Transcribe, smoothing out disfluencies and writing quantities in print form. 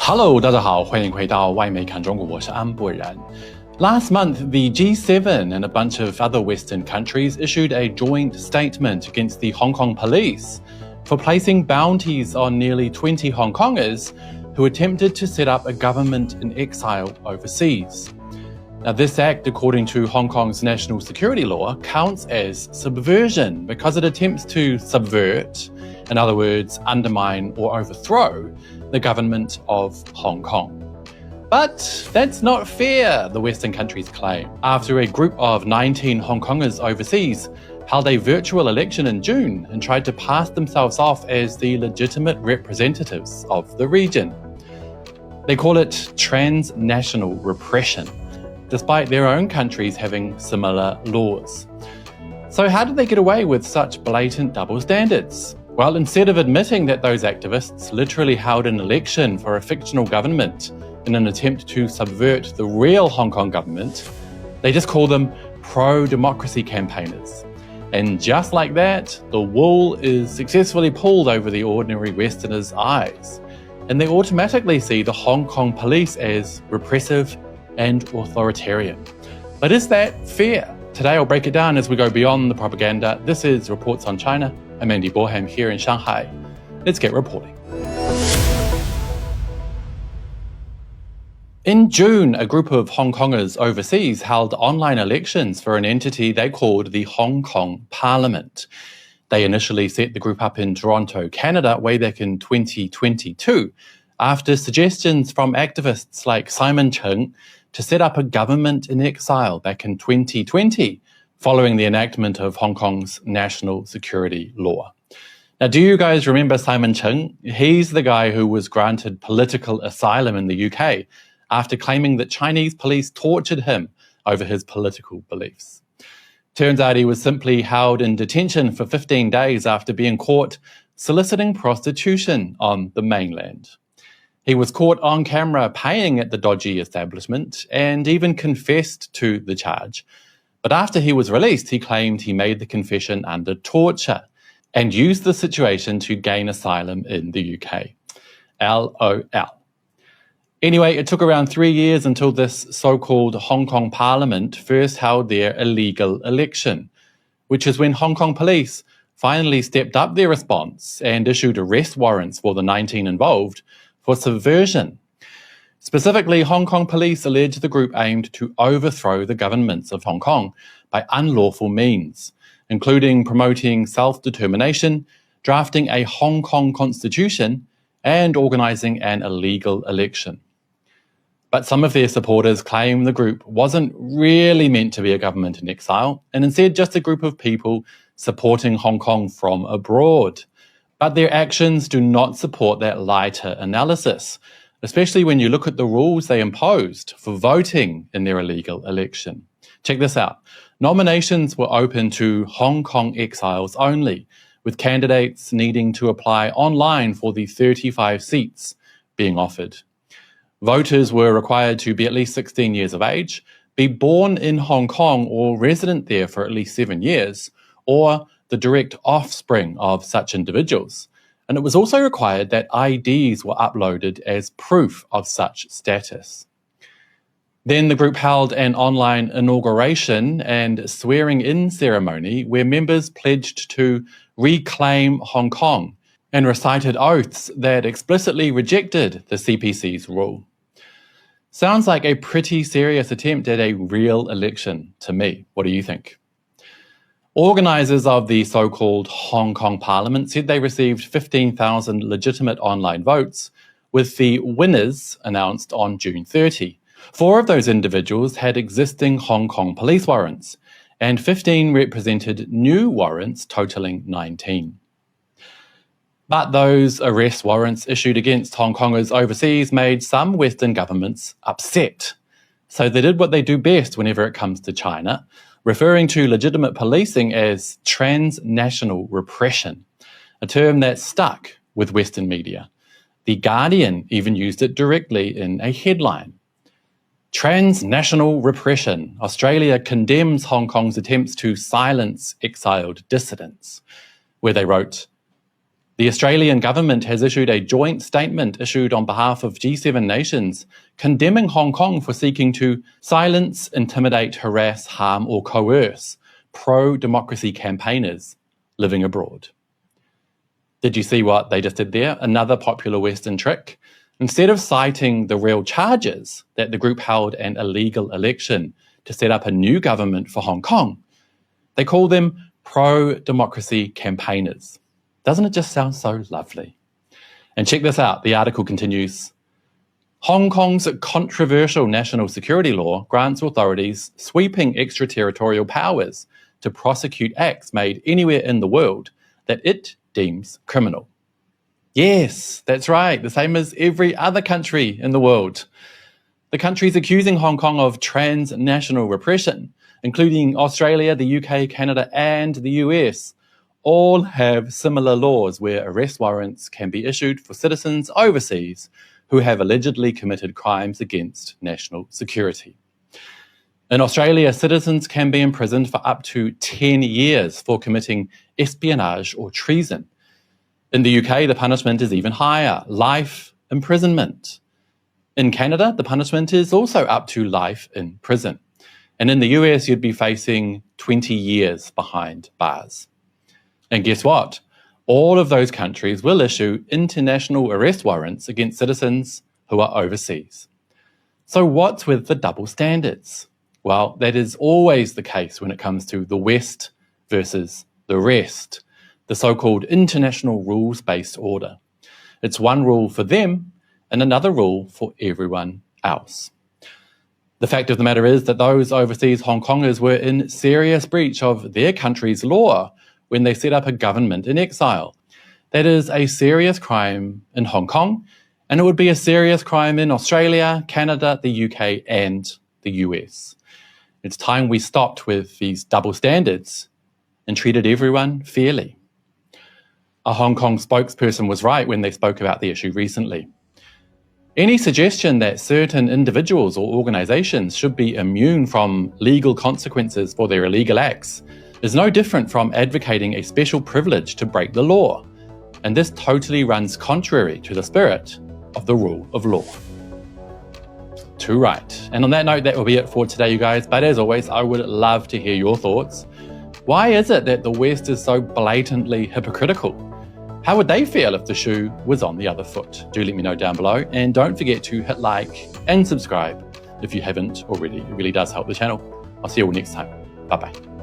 Hello， 大家好，欢迎回到外媒看中国，我是安博然。Last month, the G7 and a bunch of other Western countries issued a joint statement against the Hong Kong police for placing bounties on nearly 20 Hong Kongers who attempted to set up a government in exile overseas. Now, this act, according to Hong Kong's national security law, counts as subversion because it attempts to subvert, in other words, undermine or overthrow the government of Hong Kong. But that's not fair, the Western countries claim, after a group of 19 Hong Kongers overseas held a virtual election in June and tried to pass themselves off as the legitimate representatives of the region. They call it transnational repression, despite their own countries having similar laws. So how did they get away with such blatant double standards? Well, instead of admitting that those activists literally held an election for a fictional government in an attempt to subvert the real Hong Kong government, they just call them pro-democracy campaigners. And just like that, the wool is successfully pulled over the ordinary Westerners' eyes, and they automatically see the Hong Kong police as repressive and authoritarian. But is that fair? Today I'll break it down as we go beyond the propaganda. This is Reports on China. I'm Andy Borham here in Shanghai. Let's get reporting. In June, a group of Hong Kongers overseas held online elections for an entity they called the Hong Kong Parliament. They initially set the group up in Toronto, Canada, way back in 2022, after suggestions from activists like Simon Cheng to set up a government in exile back in 2020, following the enactment of Hong Kong's national security law. Now, do you guys remember Simon Cheng? He's the guy who was granted political asylum in the UK after claiming that Chinese police tortured him over his political beliefs. Turns out he was simply held in detention for 15 days after being caught soliciting prostitution on the mainland. He was caught on camera paying at the dodgy establishment and even confessed to the charge. But after he was released, he claimed he made the confession under torture and used the situation to gain asylum in the UK. LOL. Anyway, it took around 3 years until this so-called Hong Kong Parliament first held their illegal election, which is when Hong Kong police finally stepped up their response and issued arrest warrants for the 19 involved for subversion. Specifically, Hong Kong police allege the group aimed to overthrow the governments of Hong Kong by unlawful means, including promoting self-determination, drafting a Hong Kong constitution, and organising an illegal election. But some of their supporters claim the group wasn't really meant to be a government in exile, and instead just a group of people supporting Hong Kong from abroad. But their actions do not support that lighter analysis, especially when you look at the rules they imposed for voting in their illegal election. Check this out. Nominations were open to Hong Kong exiles only, with candidates needing to apply online for the 35 seats being offered. Voters were required to be at least 16 years of age, be born in Hong Kong or resident there for at least 7 years, or the direct offspring of such individuals. And it was also required that IDs were uploaded as proof of such status. Then the group held an online inauguration and swearing-in ceremony where members pledged to reclaim Hong Kong and recited oaths that explicitly rejected the CPC's rule. Sounds like a pretty serious attempt at a real election to me. What do you think? Organisers of the so-called Hong Kong Parliament said they received 15,000 legitimate online votes, with the winners announced on June 30. 4 of those individuals had existing Hong Kong police warrants, and 15 represented new warrants totaling 19. But those arrest warrants issued against Hong Kongers overseas made some Western governments upset. So they did what they do best whenever it comes to China, referring to legitimate policing as transnational repression, a term that stuck with Western media. The Guardian even used it directly in a headline. Transnational repression. Australia condemns Hong Kong's attempts to silence exiled dissidents, where they wrote, The Australian government has issued a joint statement issued on behalf of G7 nations condemning Hong Kong for seeking to silence, intimidate, harass, harm or coerce pro-democracy campaigners living abroad. Did you see what they just did there? Another popular Western trick. Instead of citing the real charges that the group held an illegal election to set up a new government for Hong Kong, they call them pro-democracy campaigners. Doesn't it just sound so lovely? And check this out, the article continues. Hong Kong's controversial national security law grants authorities sweeping extraterritorial powers to prosecute acts made anywhere in the world that it deems criminal. Yes, that's right, the same as every other country in the world. The countries accusing Hong Kong of transnational repression, including Australia, the UK, Canada, and the US, all have similar laws where arrest warrants can be issued for citizens overseas who have allegedly committed crimes against national security. In Australia, citizens can be imprisoned for up to 10 years for committing espionage or treason. In the UK, the punishment is even higher, life imprisonment. In Canada, the punishment is also up to life in prison. And in the US, you'd be facing 20 years behind bars. And guess what? All of those countries will issue international arrest warrants against citizens who are overseas. So what's with the double standards? Well, that is always the case when it comes to the West versus the rest, the so-called international rules-based order. It's one rule for them and another rule for everyone else. The fact of the matter is that those overseas Hong Kongers were in serious breach of their country's law when they set up a government in exile. That is a serious crime in Hong Kong, and it would be a serious crime in Australia, Canada, the UK, and the US. It's time we stopped with these double standards and treated everyone fairly. A Hong Kong spokesperson was right when they spoke about the issue recently. Any suggestion that certain individuals or organisations should be immune from legal consequences for their illegal acts is no different from advocating a special privilege to break the law, and this totally runs contrary to the spirit of the rule of law. Too right. And on that note, that will be it for today, you guys. But as always, I would love to hear your thoughts. Why is it that the West is so blatantly hypocritical? How would they feel if the shoe was on the other foot? Do let me know down below, and don't forget to hit like and subscribe if you haven't already. It really does help the channel. I'll see you all next time. Bye-bye.